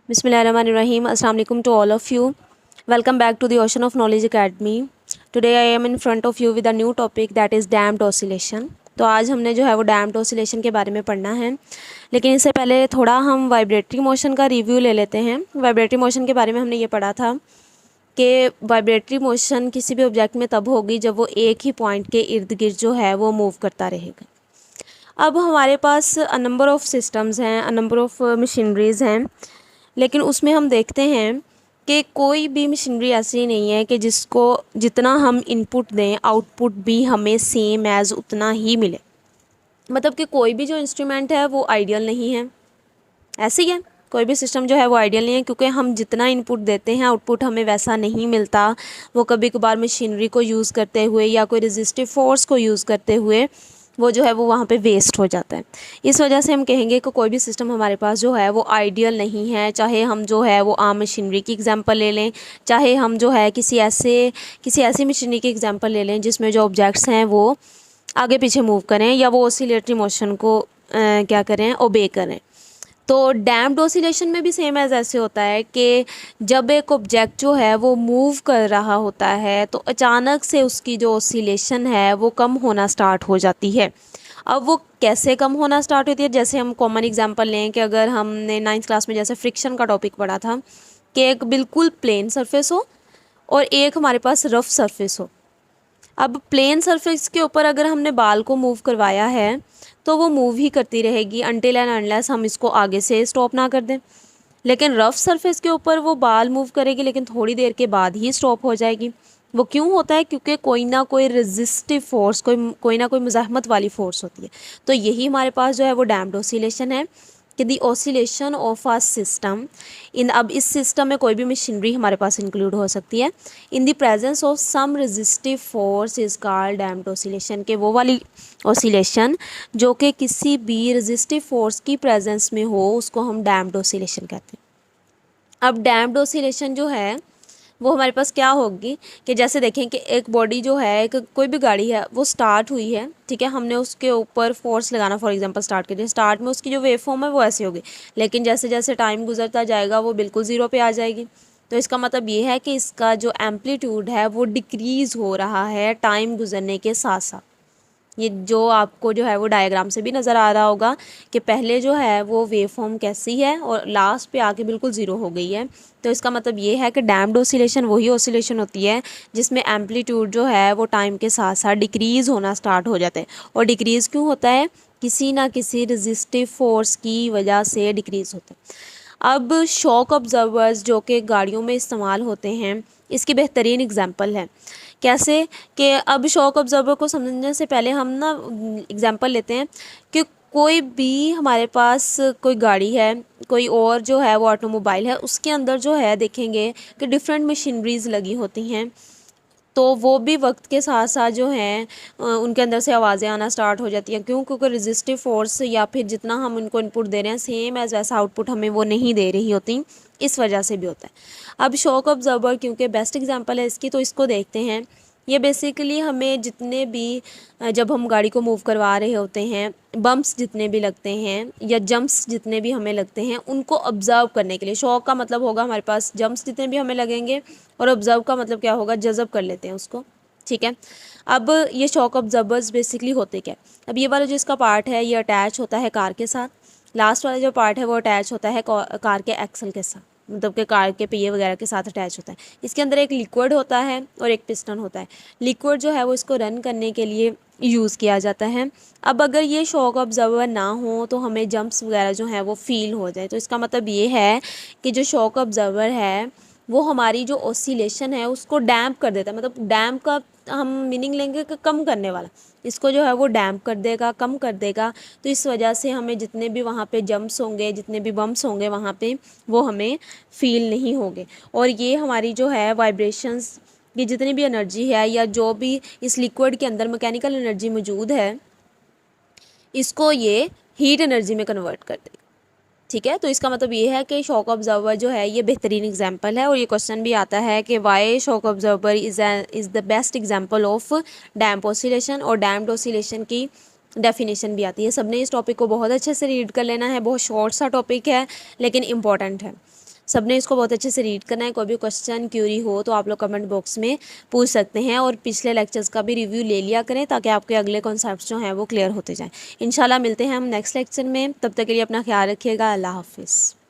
Bismillahirrahmanirrahim. Assalamu alaikum to all of you. Welcome back to the Ocean of Knowledge Academy. Today I am in front of you with a new topic that is damped oscillation. तो आज हमने जो है वो damped oscillation के बारे में पढ़ना है, लेकिन इससे पहले थोड़ा हम वाइब्रेटरी मोशन का रिव्यू ले लेते हैं। वाइब्रेटरी मोशन के बारे में हमने ये पढ़ा था कि वाइब्रेटरी मोशन किसी भी ऑब्जेक्ट में तब होगी जब वो एक ही पॉइंट के इर्द गिर्द जो है वो मूव करता रहेगा। अब हमारे पास अ नंबर ऑफ़ सिस्टम्स हैं, अ नंबर ऑफ़ मशीनरीज़ हैं, लेकिन उसमें हम देखते हैं कि कोई भी मशीनरी ऐसी नहीं है कि जिसको जितना हम इनपुट दें आउटपुट भी हमें सेम एज़ उतना ही मिले। मतलब कि कोई भी जो इंस्ट्रूमेंट है वो आइडियल नहीं है, ऐसे ही है। कोई भी सिस्टम जो है वो आइडियल नहीं है, क्योंकि हम जितना इनपुट देते हैं आउटपुट हमें वैसा नहीं मिलता। वो कभी कभार मशीनरी को यूज़ करते हुए या कोई रेजिस्टिव फोर्स को यूज़ करते हुए वो जो है वो वहाँ पे वेस्ट हो जाता है। इस वजह से हम कहेंगे कि कोई भी सिस्टम हमारे पास जो है वो आइडियल नहीं है। चाहे हम जो है वो आम मशीनरी की एग्जांपल ले लें, चाहे हम जो है किसी ऐसी मशीनरी की एग्जांपल ले लें जिसमें जो ऑब्जेक्ट्स हैं वो आगे पीछे मूव करें या वो ऑसिलेटरी मोशन को क्या करें, ओबे करें। तो डैम्प्ड ऑसिलेशन में भी सेम एज ऐसे होता है कि जब एक ऑब्जेक्ट जो है वो मूव कर रहा होता है तो अचानक से उसकी जो ऑसिलेशन है वो कम होना स्टार्ट हो जाती है। अब वो कैसे कम होना स्टार्ट होती है, जैसे हम कॉमन एग्जांपल लें कि अगर हमने 9th क्लास में जैसे फ्रिक्शन का टॉपिक पढ़ा था कि एक बिल्कुल प्लेन सरफेस हो और एक हमारे पास रफ़ सरफेस हो। अब प्लेन सरफेस के ऊपर अगर हमने बाल को मूव करवाया है तो वो मूव ही करती रहेगी अनटिल एंड अनलेस हम इसको आगे से स्टॉप ना कर दें। लेकिन रफ़ सरफेस के ऊपर वो बाल मूव करेगी लेकिन थोड़ी देर के बाद ही स्टॉप हो जाएगी। वो क्यों होता है? क्योंकि कोई ना कोई रेजिस्टिव फोर्स, कोई ना कोई मुज़ाहमत वाली फोर्स होती है। तो यही हमारे पास जो है वो डैम्प्ड ऑसिलेशन है कि the oscillation of a system in. अब इस सिस्टम में कोई भी मशीनरी हमारे पास इंक्लूड हो सकती है। In the presence of some resistive force is called damped oscillation, के वो वाली ऑसिलेशन जो कि किसी भी रेजिस्टिव फोर्स की प्रेजेंस में हो उसको हम डैम्प्ड ऑसिलेशन कहते हैं। अब डैम्प्ड ऑसिलेशन जो है वो हमारे पास क्या होगी कि जैसे देखें कि एक बॉडी जो है, एक कोई भी गाड़ी है वो स्टार्ट हुई है, ठीक है, हमने उसके ऊपर फोर्स लगाना फॉर एग्जांपल स्टार्ट करिए। स्टार्ट में उसकी जो वेव फॉर्म है वो ऐसी होगी, लेकिन जैसे जैसे टाइम गुजरता जाएगा वो बिल्कुल ज़ीरो पे आ जाएगी। तो इसका मतलब ये है कि इसका जो एम्पलीट्यूड है वो डिक्रीज़ हो रहा है टाइम गुजरने के साथ साथ। ये जो आपको जो है वो डायग्राम से भी नज़र आ रहा होगा कि पहले जो है वो वेव फॉर्म कैसी है और लास्ट पे आके बिल्कुल ज़ीरो हो गई है। तो इसका मतलब ये है कि डैम्प्ड ऑसिलेशन वही ऑसिलेशन होती है जिसमें एम्पलीट्यूड जो है वो टाइम के साथ साथ डिक्रीज़ होना स्टार्ट हो जाता है। और डिक्रीज़ क्यों होता है? किसी ना किसी रेजिस्टिव फोर्स की वजह से डिक्रीज़ होता है। अब शॉक ऑब्जर्वर्स जो कि गाड़ियों में इस्तेमाल होते हैं इसकी बेहतरीन एग्जांपल है। कैसे कि अब शॉक ऑब्जर्वर को समझने से पहले हम ना एग्जांपल लेते हैं कि कोई भी हमारे पास कोई गाड़ी है, कोई और जो है वो ऑटोमोबाइल है, उसके अंदर जो है देखेंगे कि डिफरेंट मशीनरीज लगी होती हैं। तो वो भी वक्त के साथ साथ जो हैं उनके अंदर से आवाज़ें आना स्टार्ट हो जाती हैं। क्यों? क्योंकि रेजिस्टिव फोर्स या फिर जितना हम उनको इनपुट दे रहे हैं सेम एज़ वैसा आउटपुट हमें वो नहीं दे रही होती, इस वजह से भी होता है। अब शॉक ऑब्जर्वर क्योंकि बेस्ट एग्जांपल है इसकी, तो इसको देखते हैं। ये बेसिकली हमें जितने भी जब हम गाड़ी को मूव करवा रहे होते हैं, बम्प्स जितने भी लगते हैं या जंप्स जितने भी हमें लगते हैं उनको ऑब्ज़र्व करने के लिए। शॉक का मतलब होगा हमारे पास जंप्स जितने भी हमें लगेंगे, और ऑब्ज़र्व का मतलब क्या होगा? जज़ब कर लेते हैं उसको, ठीक है। अब ये शॉक ऑब्जर्वर्स बेसिकली होते क्या? अब ये वाला जो इसका पार्ट है ये अटैच होता है कार के साथ। लास्ट वाला जो पार्ट है वो अटैच होता है कार के एक्सल के साथ, मतलब कि कार के पहिए वगैरह के साथ अटैच होता है। इसके अंदर एक लिक्विड होता है और एक पिस्टन होता है। लिक्विड जो है वो इसको रन करने के लिए यूज़ किया जाता है। अब अगर ये शॉक ऑब्जर्वर ना हो तो हमें जंप्स वगैरह जो हैं वो फील हो जाए। तो इसका मतलब ये है कि जो शॉक ऑब्जर्वर है वो हमारी जो ऑसिलेशन है उसको डैम्प कर देता है। मतलब डैम्प का हम मीनिंग लेंगे कि कम करने वाला, इसको जो है वो डैम्प कर देगा, कम कर देगा। तो इस वजह से हमें जितने भी वहाँ पे जंप्स होंगे, जितने भी बम्प्स होंगे वहाँ पे, वो हमें फील नहीं होंगे। और ये हमारी जो है वाइब्रेशंस की जितनी भी एनर्जी है या जो भी इस लिक्विड के अंदर मैकेनिकल एनर्जी मौजूद है, इसको ये हीट एनर्जी में कन्वर्ट कर देगा, ठीक है। तो इसका मतलब ये है कि शॉक ऑब्जर्वर जो है ये बेहतरीन एग्जांपल है। और ये क्वेश्चन भी आता है कि why shock absorber is the best example of damp oscillation, और डैम्प्ड ऑसिलेशन की डेफिनेशन भी आती है। सबने इस टॉपिक को बहुत अच्छे से रीड कर लेना है। बहुत शॉर्ट सा टॉपिक है लेकिन इम्पॉर्टेंट है। सबने इसको बहुत अच्छे से रीड करना है। कोई भी क्वेश्चन क्यूरी हो तो आप लोग कमेंट बॉक्स में पूछ सकते हैं, और पिछले लेक्चर्स का भी रिव्यू ले लिया करें ताकि आपके अगले कॉन्सेप्ट्स जो हैं वो क्लियर होते जाएँ। इंशाल्लाह मिलते हैं हम नेक्स्ट लेक्चर में, तब तक के लिए अपना ख्याल रखिएगा। अल्लाह हाफिज़।